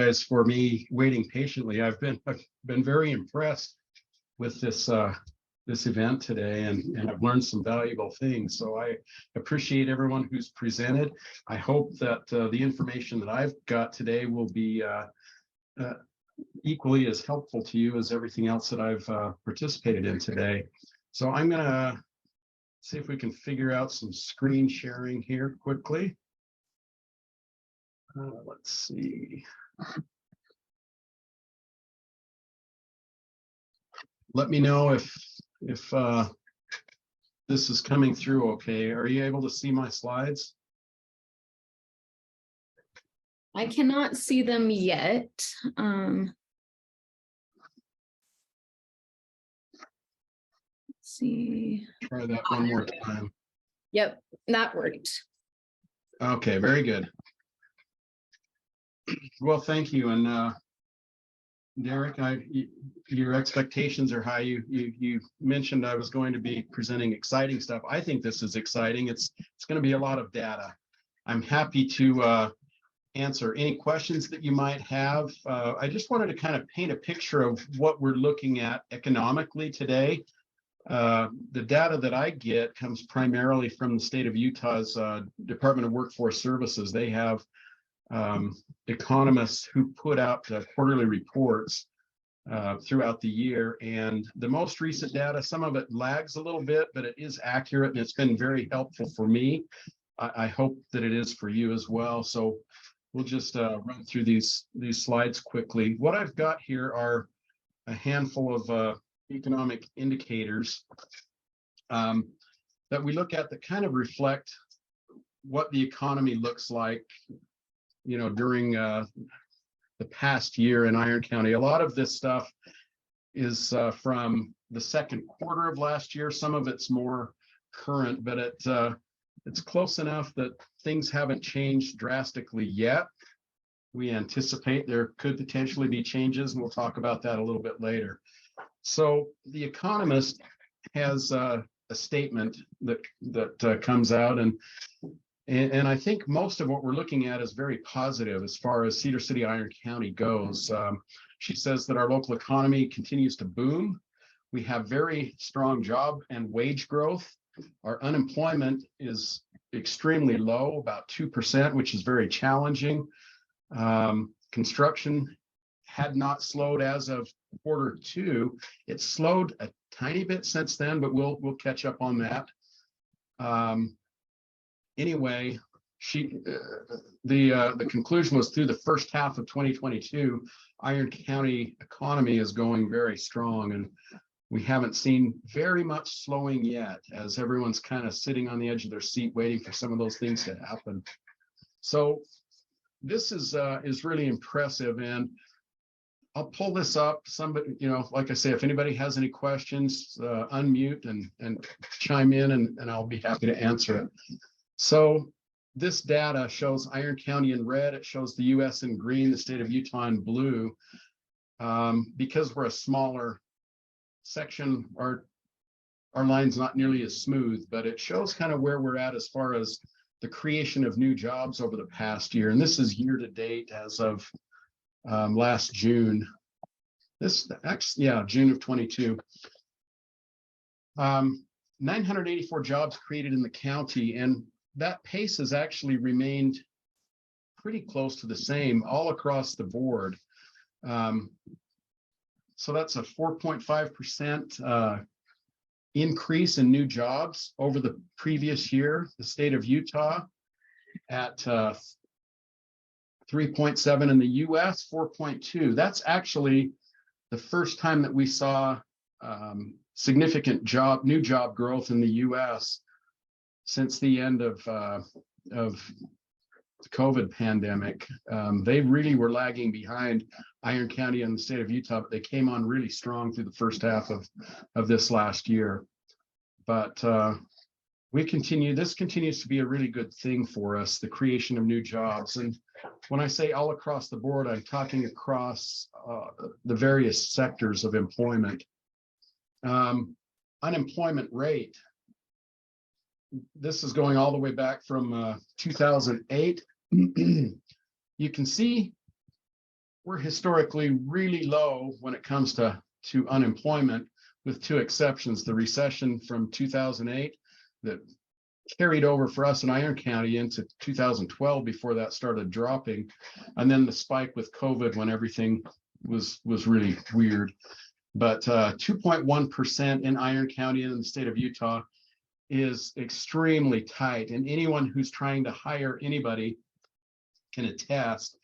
Guys for me waiting patiently. I've been very impressed with this event today, and I've learned some valuable things. So I appreciate everyone who's presented. I hope that the information that I've got today will be equally as helpful to you as everything else that I've participated in today. So I'm gonna see if we can figure out some screen sharing here quickly. Let's see. Let me know if this is coming through okay. Are you able to see my slides? I cannot see them yet. Let's see. Try that one more time. Yep, that worked. Okay, very good. Well, thank you. And Derek, your expectations are high. You mentioned I was going to be presenting exciting stuff. I think this is exciting. It's going to be a lot of data. I'm happy to answer any questions that you might have. I just wanted to kind of paint a picture of what we're looking at economically today. The data that I get comes primarily from the state of Utah's Department of Workforce Services. They have economists who put out quarterly reports throughout the year, and the most recent data, some of it lags a little bit, but it is accurate, and it's been very helpful for me. I hope that it is for you as well. So we'll just run through these slides quickly. What I've got here are a handful of economic indicators that we look at that kind of reflect what the economy looks like, you know, during the past year in Iron County. A lot of this stuff is from the second quarter of last year. Some of it's more current, but it's close enough that things haven't changed drastically yet. We anticipate there could potentially be changes, and we'll talk about that a little bit later. So the Economist has a statement that comes out, and I think most of what we're looking at is very positive as far as Cedar City, Iron County goes. She says that our local economy continues to boom. We have very strong job and wage growth. Our unemployment is extremely low, about 2%, which is very challenging. Construction had not slowed as of quarter two. It slowed a tiny bit since then, but we'll catch up on that. Anyway, the conclusion was through the first half of 2022, Iron County economy is going very strong, and we haven't seen very much slowing yet, as everyone's kind of sitting on the edge of their seat waiting for some of those things to happen. So this is really impressive, and I'll pull this up. Somebody, you know, like I say, if anybody has any questions, unmute and chime in, and I'll be happy to answer it. So this data shows Iron County in red. It shows the U.S. in green, the state of Utah in blue. Because we're a smaller section, our line's not nearly as smooth, but it shows kind of where we're at as far as the creation of new jobs over the past year. And this is year to date as of last June. June of 22. 984 jobs created in the county, and that pace has actually remained pretty close to the same all across the board. So that's a 4.5% increase in new jobs over the previous year. The state of Utah at 3.7, in the US 4.2. That's actually the first time that we saw significant new job growth in the US since the end of the COVID pandemic. They really were lagging behind Iron County and the state of Utah, but they came on really strong through the first half of this last year. But this continues to be a really good thing for us, the creation of new jobs. And when I say all across the board, I'm talking across the various sectors of employment. Unemployment rate. This is going all the way back from 2008. You can see we're historically really low when it comes to unemployment, with two exceptions: the recession from 2008 that carried over for us in Iron County into 2012 before that started dropping, and then the spike with COVID when everything was really weird. But 2.1% in Iron County and in the state of Utah is extremely tight, and anyone who's trying to hire anybody can attest.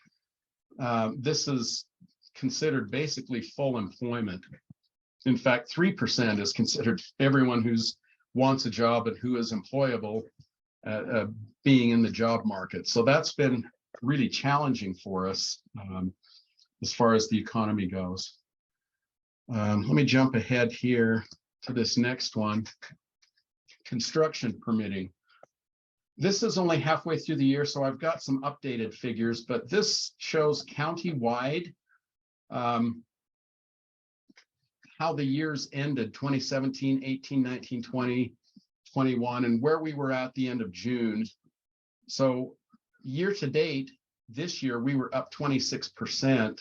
This is considered basically full employment. In fact, 3% is considered everyone who's wants a job and who is employable, being in the job market. So that's been really challenging for us as far as the economy goes. Let me jump ahead here to this next one: construction permitting. This is only halfway through the year, so I've got some updated figures, but this shows county-wide how the years ended: 2017, 18, 19, 20, 21, and where we were at the end of June. So year to date, this year, we were up 26%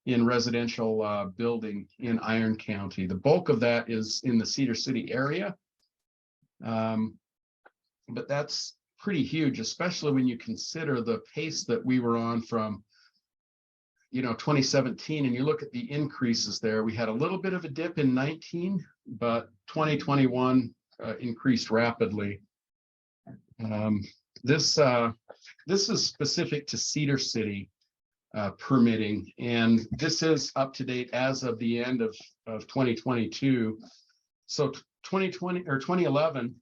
in residential building in Iron County. The bulk of that is in the Cedar City area. But that's pretty huge, especially when you consider the pace that we were on from 2017, and you look at the increases there. We had a little bit of a dip in 19, but 2021 increased rapidly. This is specific to Cedar City permitting, and this is up to date as of the end of 2022. So 2020 or 2011,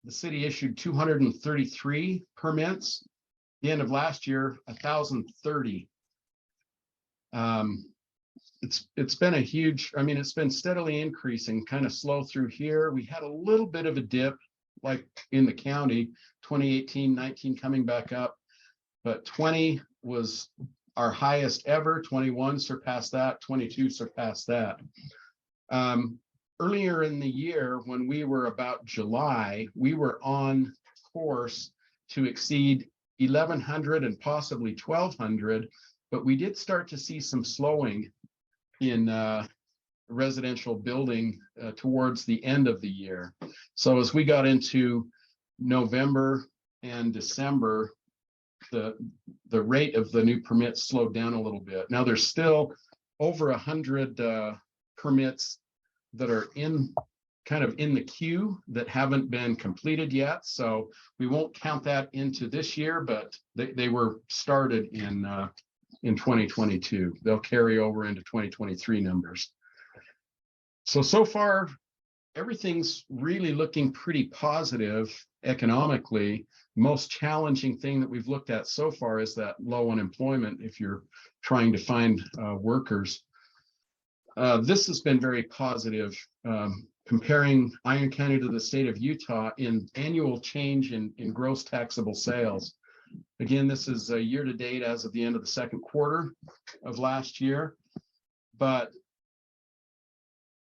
the city issued 233 permits. The end of last year, 1,030. It's been a huge, it's been steadily increasing, kind of slow through here. We had a little bit of a dip, like in the county, 2018, 19 coming back up, but 20 was our highest ever. 21 surpassed that, 22 surpassed that. Earlier in the year, when we were about July, we were on course to exceed 1,100 and possibly 1,200, but we did start to see some slowing in residential building towards the end of the year. So as we got into November and December, the rate of the new permits slowed down a little bit. Now there's still over 100 permits that are in the queue that haven't been completed yet. So we won't count that into this year, but they were started in 2022. They'll carry over into 2023 numbers. So far, everything's really looking pretty positive economically. Most challenging thing that we've looked at so far is that low unemployment if you're trying to find workers. This has been very positive, comparing Iron County to the state of Utah in annual change in gross taxable sales. Again, this is a year to date as of the end of the second quarter of last year, but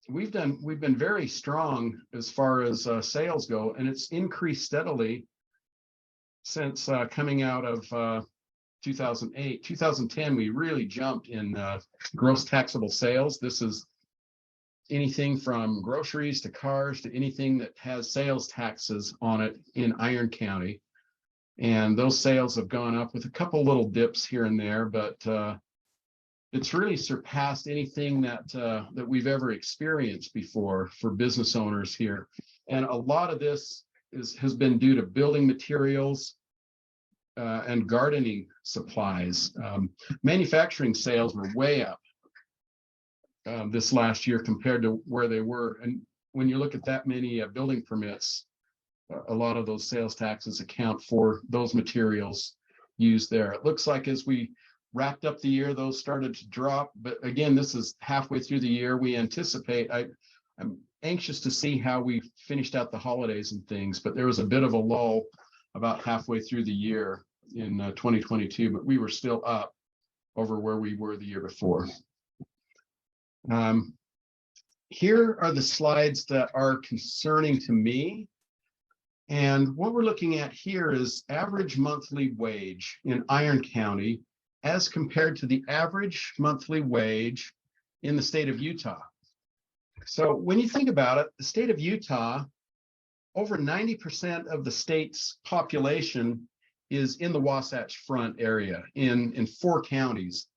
we've been very strong as far as sales go, and it's increased steadily since coming out of 2008. 2010, we really jumped in gross taxable sales. This is anything from groceries to cars to anything that has sales taxes on it in Iron County. And those sales have gone up with a couple little dips here and there, but it's really surpassed anything that we've ever experienced before for business owners here. And a lot of this has been due to building materials and gardening supplies. Manufacturing sales were way up this last year compared to where they were. And when you look at that many building permits, a lot of those sales taxes account for those materials used there. It looks like as we wrapped up the year, those started to drop. But again, this is halfway through the year. We anticipate, I'm anxious to see how we finished out the holidays and things, but there was a bit of a lull about halfway through the year in 2022, but we were still up over where we were the year before. Here are the slides that are concerning to me. And what we're looking at here is average monthly wage in Iron County as compared to the average monthly wage in the state of Utah. So when you think about it, the state of Utah, over 90% of the state's population is in the Wasatch Front area in 4 counties.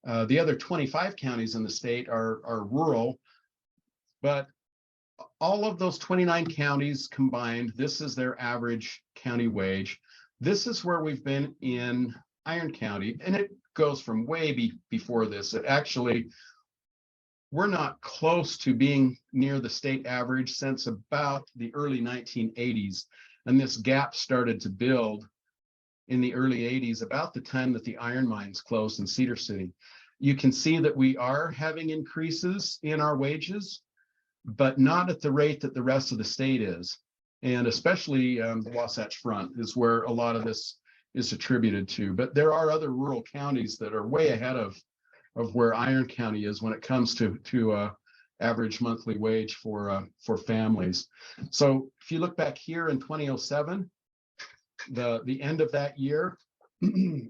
The other 25 counties in the state are rural, but all of those 29 counties combined, this is their average county wage. This is where we've been in Iron County, and it goes from way before this. It actually, we're not close to being near the state average since about the early 1980s. And this gap started to build in the early 80s, about the time that the iron mines closed in Cedar City. You can see that we are having increases in our wages, but not at the rate that the rest of the state is. And especially the Wasatch Front is where a lot of this is attributed to. But there are other rural counties that are way ahead of where Iron County is when it comes to average monthly wage for families. So if you look back here in 2007, the end of that year,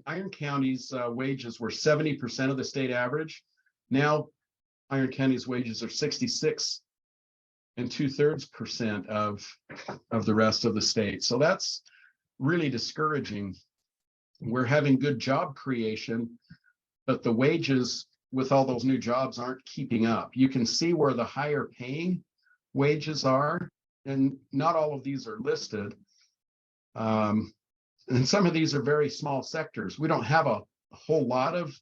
Iron County's wages were 70% of the state average. Now Iron County's wages are 66 and 2/3% of the rest of the state. So that's really discouraging. We're having good job creation, but the wages with all those new jobs aren't keeping up. You can see where the higher paying wages are, and not all of these are listed. And some of these are very small sectors. We don't have a whole lot of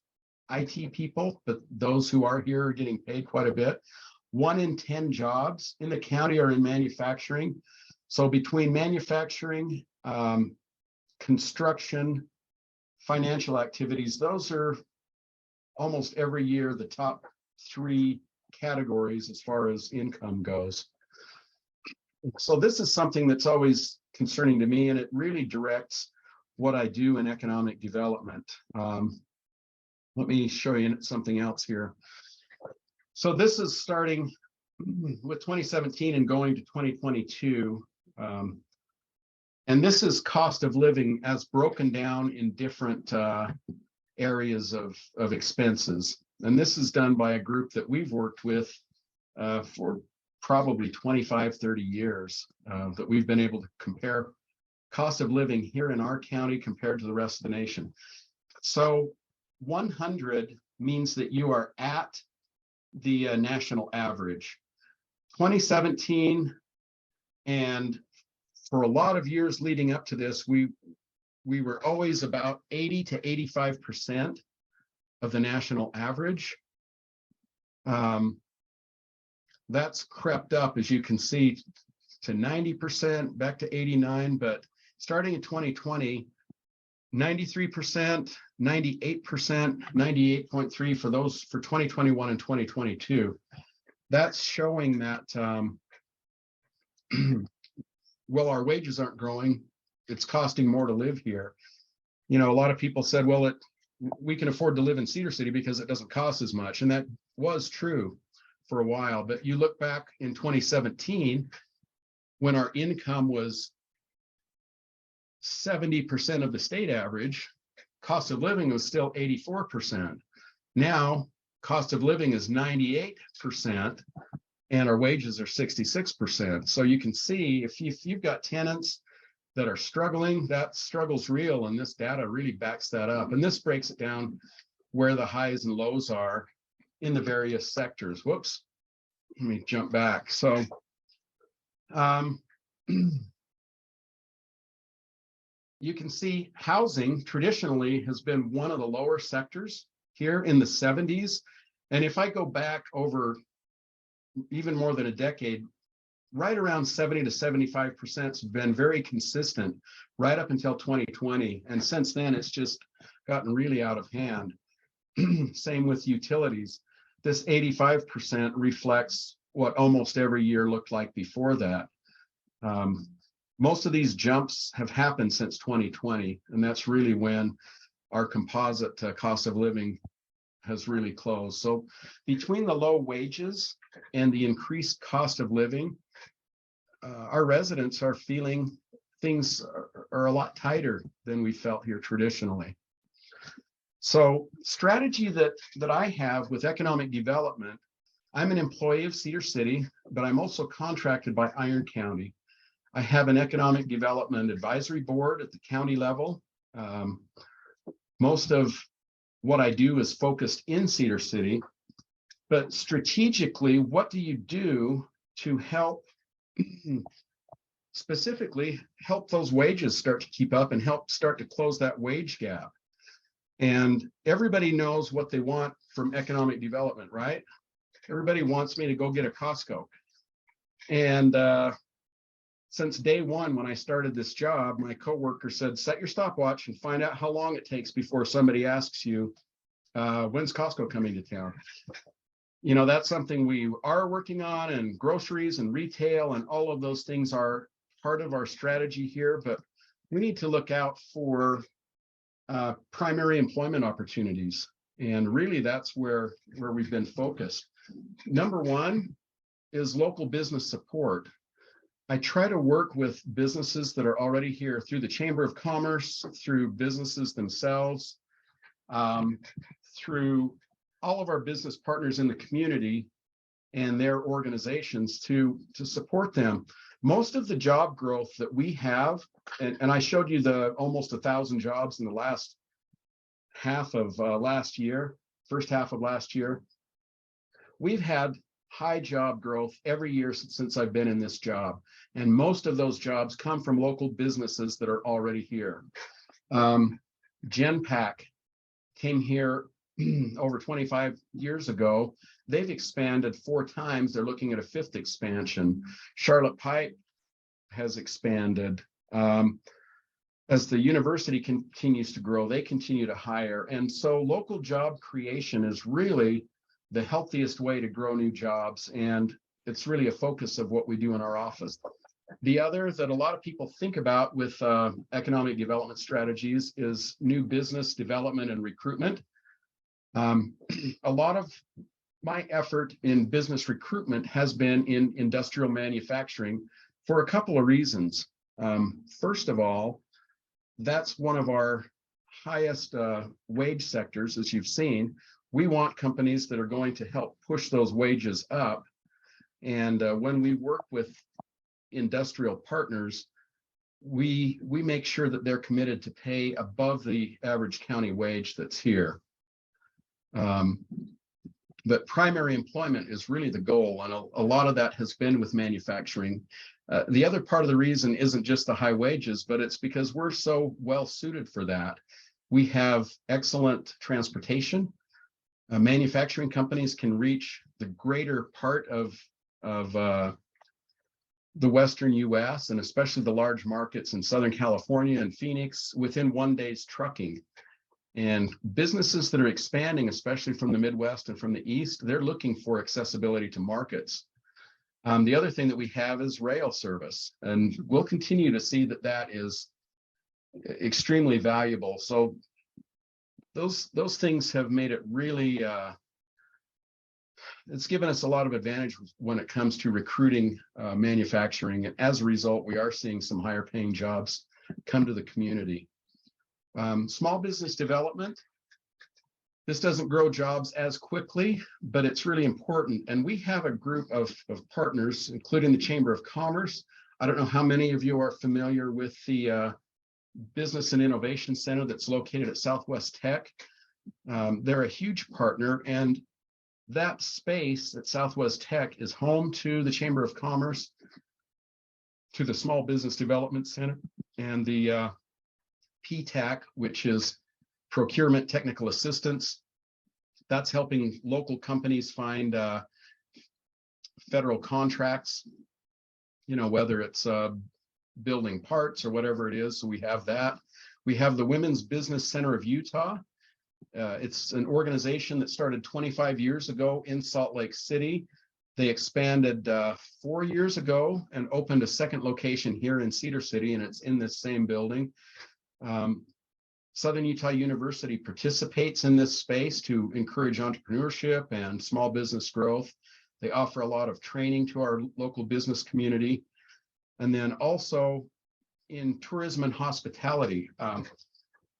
IT people, but those who are here are getting paid quite a bit. 1 in 10 jobs in the county are in manufacturing. So between manufacturing, construction, financial activities, those are almost every year the top 3 categories as far as income goes. So this is something that's always concerning to me, and it really directs what I do in economic development. Let me show you something else here. So this is starting with 2017 and going to 2022. And this is cost of living as broken down in different areas of expenses. And this is done by a group that we've worked with for probably 25, 30 years, that we've been able to compare cost of living here in our county compared to the rest of the nation. So 100 means that you are at the national average. 2017, and for a lot of years leading up to this, we were always about 80 to 85% of the national average. That's crept up, as you can see, to 90%, back to 89, but starting in 2020, 93%, 98%, 98.3 for those for 2021 and 2022. That's showing that, well, our wages aren't growing. It's costing more to live here. You know, a lot of people said, well, we can afford to live in Cedar City because it doesn't cost as much. And that was true for a while. But you look back in 2017, when our income was 70% of the state average, cost of living was still 84%. Now, cost of living is 98%, and our wages are 66%. So you can see if you've got tenants that are struggling, that struggle's real, and this data really backs that up. And this breaks it down where the highs and lows are in the various sectors. Whoops, let me jump back. So you can see housing traditionally has been one of the lower sectors here in the 70s. And if I go back over even more than a decade, right around 70 to 75% has been very consistent right up until 2020. And since then, it's just gotten really out of hand. Same with utilities. This 85% reflects what almost every year looked like before that. Most of these jumps have happened since 2020, and that's really when our composite cost of living has really closed. So between the low wages and the increased cost of living, our residents are feeling things are a lot tighter than we felt here traditionally. So strategy that I have with economic development, I'm an employee of Cedar City, but I'm also contracted by Iron County. I have an economic development advisory board at the county level. Most of what I do is focused in Cedar City, but strategically, what do you do to help specifically help those wages start to keep up and help start to close that wage gap? And everybody knows what they want from economic development, right? Everybody wants me to go get a Costco. And since day one, when I started this job, my coworker said, set your stopwatch and find out how long it takes before somebody asks you, when's Costco coming to town? You know, that's something we are working on, and groceries and retail and all of those things are part of our strategy here, but we need to look out for primary employment opportunities. And really that's where we've been focused. Number one is local business support. I try to work with businesses that are already here through the Chamber of Commerce, through businesses themselves, through all of our business partners in the community and their organizations to support them. Most of the job growth that we have, and I showed you the almost 1,000 jobs in the last half of last year, first half of last year, we've had high job growth every year since I've been in this job. And most of those jobs come from local businesses that are already here. Genpack came here over 25 years ago. They've expanded 4 times. They're looking at a 5th expansion. Charlotte Pipe has expanded. As the university continues to grow, they continue to hire. And so local job creation is really the healthiest way to grow new jobs. And it's really a focus of what we do in our office. The other that a lot of people think about with economic development strategies is new business development and recruitment. A lot of my effort in business recruitment has been in industrial manufacturing for a couple of reasons. First of all, that's one of our highest wage sectors, as you've seen. We want companies that are going to help push those wages up. And when we work with industrial partners, we make sure that they're committed to pay above the average county wage that's here. But primary employment is really the goal, and a lot of that has been with manufacturing. The other part of the reason isn't just the high wages, but it's because we're so well suited for that. We have excellent transportation. Manufacturing companies can reach the greater part of the Western US, and especially the large markets in Southern California and Phoenix within 1 day's trucking. And businesses that are expanding, especially from the Midwest and from the East, they're looking for accessibility to markets. The other thing that we have is rail service, and we'll continue to see that that is extremely valuable. So those things have made it really, it's given us a lot of advantage when it comes to recruiting manufacturing. And as a result, we are seeing some higher paying jobs come to the community. Small business development. This doesn't grow jobs as quickly, but it's really important. And we have a group of partners, including the Chamber of Commerce. I don't know how many of you are familiar with the Business and Innovation Center that's located at Southwest Tech. They're a huge partner, and that space at Southwest Tech is home to the Chamber of Commerce, to the Small Business Development Center, and the PTAC, which is Procurement Technical Assistance. That's helping local companies find federal contracts, you know, whether it's building parts or whatever it is. So we have that. We have the Women's Business Center of Utah. It's an organization that started 25 years ago in Salt Lake City. They expanded 4 years ago and opened a second location here in Cedar City, and it's in this same building. Southern Utah University participates in this space to encourage entrepreneurship and small business growth. They offer a lot of training to our local business community. And then also in tourism and hospitality.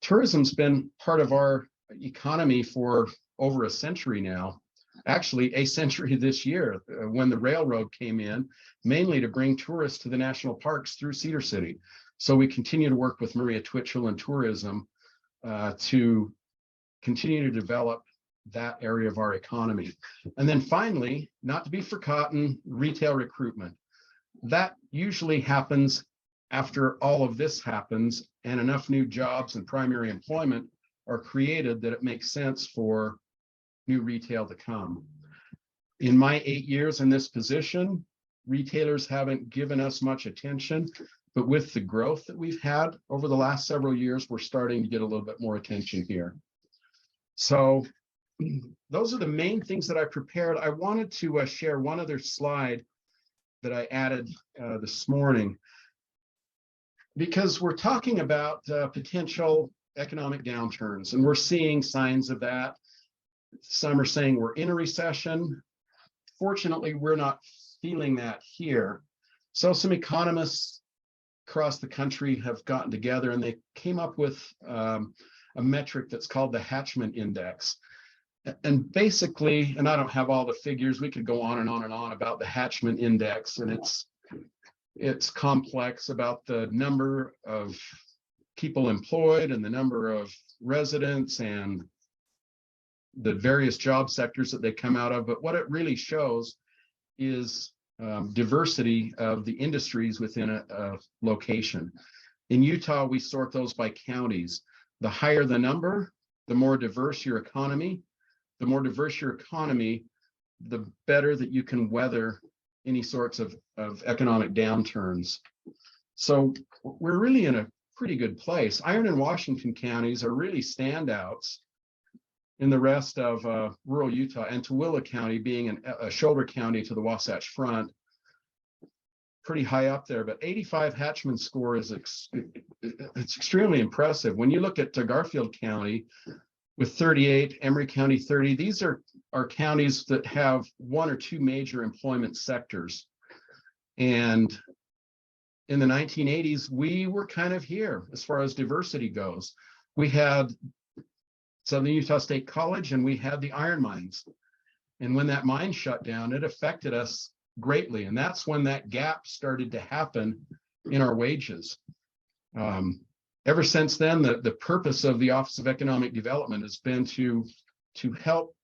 Tourism's been part of our economy for over a century now. Actually, a century this year, when the railroad came in, mainly to bring tourists to the national parks through Cedar City. So we continue to work with Maria Twitchell and tourism to continue to develop that area of our economy. And then finally, not to be forgotten, retail recruitment. That usually happens after all of this happens and enough new jobs and primary employment are created that it makes sense for new retail to come. In my 8 years in this position, retailers haven't given us much attention, but with the growth that we've had over the last several years, we're starting to get a little bit more attention here. So those are the main things that I prepared. I wanted to share one other slide that I added this morning, because we're talking about potential economic downturns, and we're seeing signs of that. Some are saying we're in a recession. Fortunately, we're not feeling that here. So some economists across the country have gotten together and they came up with a metric that's called the Hatchman Index. And basically, and I don't have all the figures, we could go on and on and on about the Hatchman Index, and it's complex about the number of people employed and the number of residents and the various job sectors that they come out of. But what it really shows is diversity of the industries within a location. In Utah, we sort those by counties. The higher the number, the more diverse your economy. The more diverse your economy, the better that you can weather any sorts of economic downturns. So we're really in a pretty good place. Iron and Washington counties are really standouts in the rest of rural Utah, and Tooele County being a shoulder county to the Wasatch Front, pretty high up there. But 85 Hatchman score is it's extremely impressive. When you look at Garfield County with 38, Emery County 30, these are counties that have one or two major employment sectors. And in the 1980s, we were kind of here as far as diversity goes. We had Southern Utah State College and we had the iron mines. And when that mine shut down, it affected us greatly. And that's when that gap started to happen in our wages. Ever since then, the purpose of the Office of Economic Development has been to help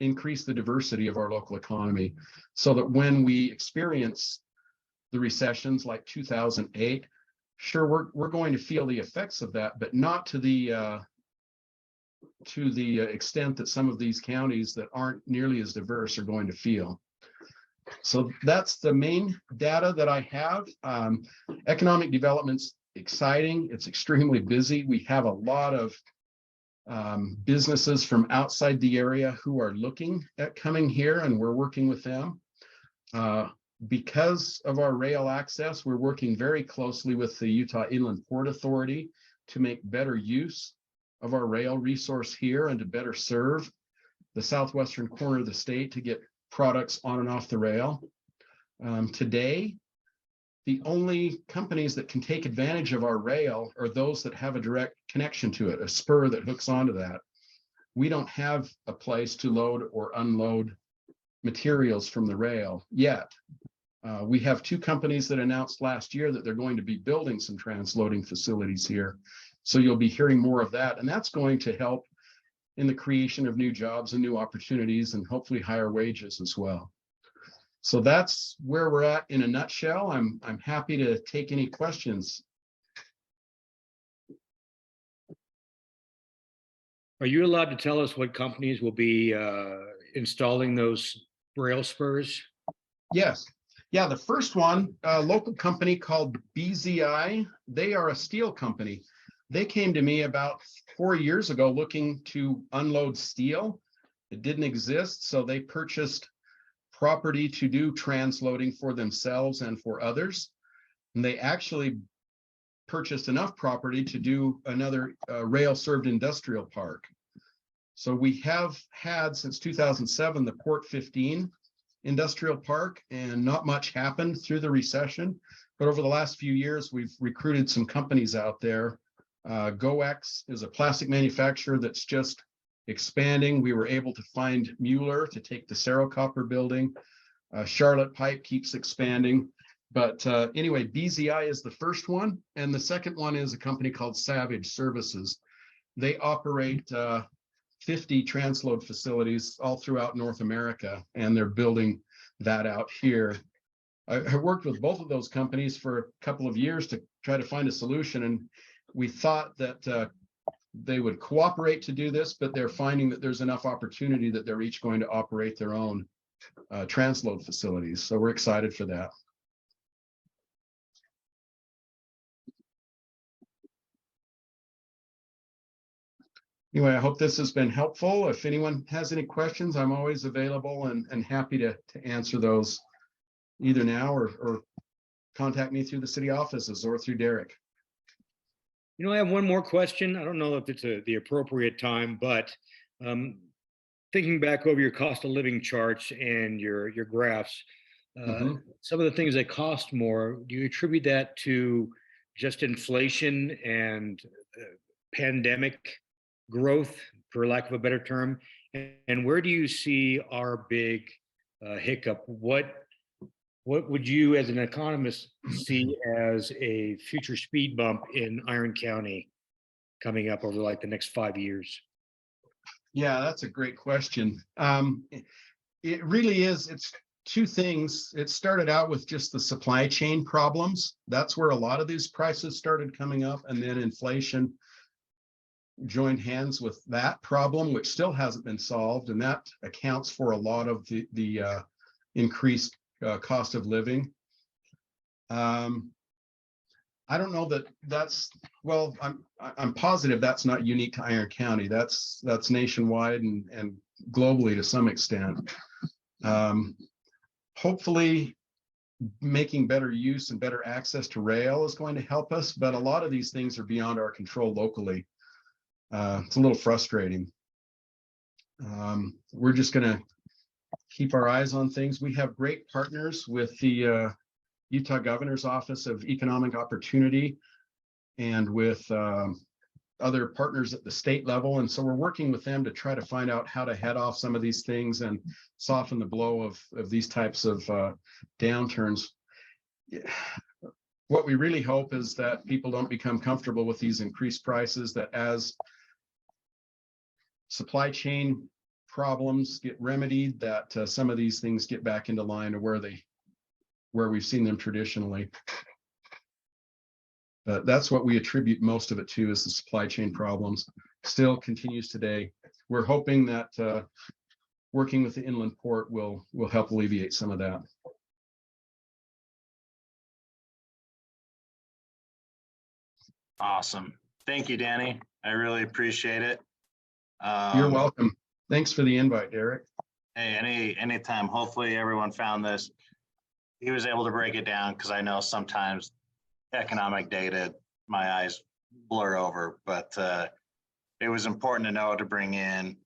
increase the diversity of our local economy so that when we experience the recessions like 2008, sure, we're going to feel the effects of that, but not to the extent that some of these counties that aren't nearly as diverse are going to feel. So that's the main data that I have. Economic development's exciting. It's extremely busy. We have a lot of businesses from outside the area who are looking at coming here, and we're working with them. Because of our rail access, we're working very closely with the Utah Inland Port Authority to make better use of our rail resource here and to better serve the southwestern corner of the state to get products on and off the rail. Today, the only companies that can take advantage of our rail are those that have a direct connection to it, a spur that hooks onto that. We don't have a place to load or unload materials from the rail yet. We have two companies that announced last year that they're going to be building some transloading facilities here. So you'll be hearing more of that. And that's going to help in the creation of new jobs and new opportunities and hopefully higher wages as well. So that's where we're at in a nutshell. I'm happy to take any questions. Are you allowed to tell us what companies will be installing those rail spurs? Yes. Yeah, the first one, a local company called BZI. They are a steel company. They came to me about 4 years ago looking to unload steel. It didn't exist, so they purchased property to do transloading for themselves and for others. And they actually purchased enough property to do another rail-served industrial park. So we have had since 2007 the Port 15 industrial park, and not much happened through the recession. But over the last few years, we've recruited some companies out there GoEx is a plastic manufacturer that's just expanding. We were able to find Mueller to take the Cerro Copper building. Charlotte Pipe keeps expanding. But anyway, BZI is the first one. And the second one is a company called Savage Services. They operate 50 transload facilities all throughout North America, and they're building that out here. I worked with both of those companies for a couple of years to try to find a solution, and we thought that they would cooperate to do this, but they're finding that there's enough opportunity that they're each going to operate their own transload facilities. So we're excited for that. Anyway, I hope this has been helpful. If anyone has any questions, I'm always available and happy to answer those either now or contact me through the city offices or through Derek. You know, I have one more question. I don't know if it's the appropriate time, but thinking back over your cost of living charts and your graphs, some of the things that cost more, do you attribute that to just inflation and pandemic growth, for lack of a better term? And where do you see our big hiccup? What would you, as an economist, see as a future speed bump in Iron County coming up over like the next 5 years? Yeah, that's a great question. It really is. It's two things. It started out with just the supply chain problems. That's where a lot of these prices started coming up, and then inflation joined hands with that problem, which still hasn't been solved, and that accounts for a lot of the increased cost of living. I don't know that that's, well, I'm positive that's not unique to Iron County. That's nationwide and globally to some extent. Hopefully making better use and better access to rail is going to help us, but a lot of these things are beyond our control locally. It's a little frustrating. We're just going to keep our eyes on things. We have great partners with the Utah Governor's Office of Economic Opportunity and with other partners at the state level. And so we're working with them to try to find out how to head off some of these things and soften the blow of these types of downturns. What we really hope is that people don't become comfortable with these increased prices, that as supply chain problems get remedied, that some of these things get back into line to where we've seen them traditionally. That's what we attribute most of it to, is the supply chain problems. Still continues today. We're hoping that working with the inland port will help alleviate some of that. Awesome. Thank you, Danny. I really appreciate it. You're welcome. Thanks for the invite, Derek. Hey, anytime. Hopefully everyone found this. He was able to break it down, because I know sometimes economic data, my eyes blur over, but it was important to know to bring in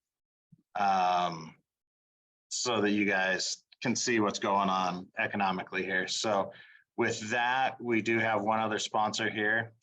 so that you guys can see what's going on economically here. So with that, we do have one other sponsor here